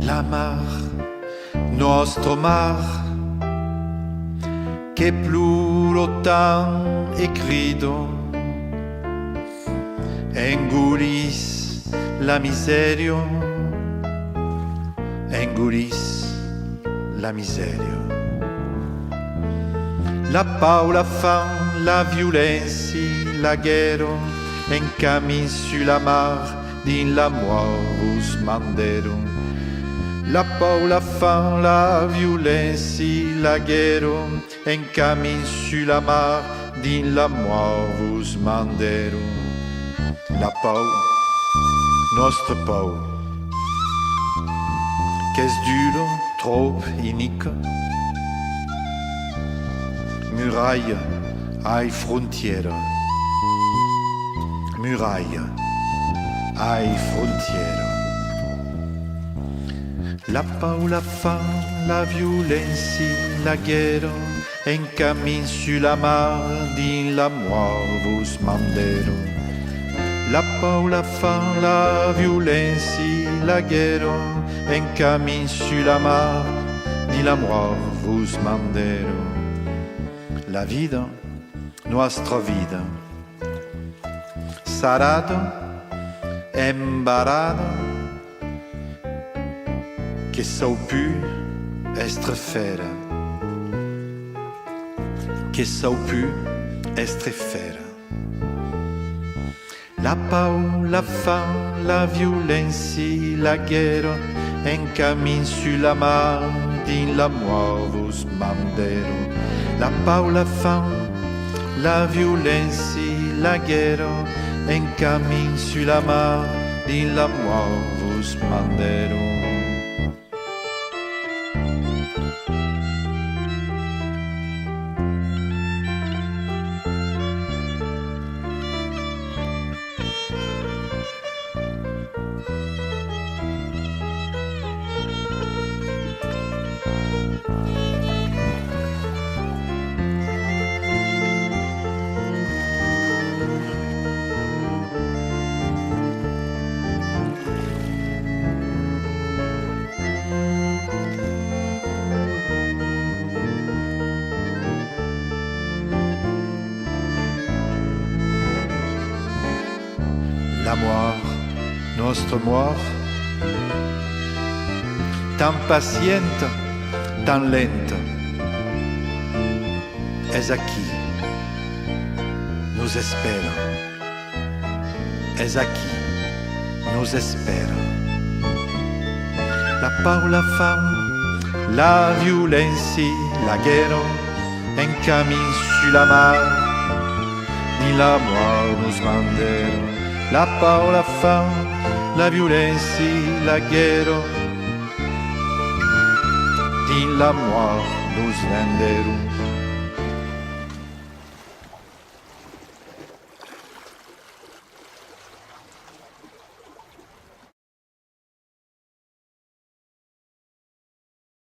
la mar, nostro mar, che più lontano e grido, engolis la miseria, engolis la miseria. La paura, faim, la violenza, la guerra, en camin sur la mar, din la vos mandero. La paura, faim, la violenza, la guerra, en camin sur la mar, din la vos mandero. La pau, nostra pau, qu'est duro, trop inique. Muraille, ai frontiera. Muraille, ai frontiera. La pau, la faim, la violenza, la guerra, en camin sur la mar, din la vos mandero. La pau, la faim, la violenza, la guerra, en camin sur la mar, din la vos mandero. La vida, nostra vida, sarada, embarada, que só pu estre fera, que só pu estre fera. La pau, la faim, la violenza, la guerra, en camin sur la mar, din la vos mandero. La pau, la faim, la violenza, la guerra, en camin sur la mar, din la vos mandero. La moire, nostra moire, tan paciente, tan lenta, es aquí, nos espera, es aquí, nos espera. La pau, la faim, la violenza, la guerra, en camin sur la mar, ni la moire nos mandero. La pau, la faim, la violenza, la guerra, din la moire nos venderon.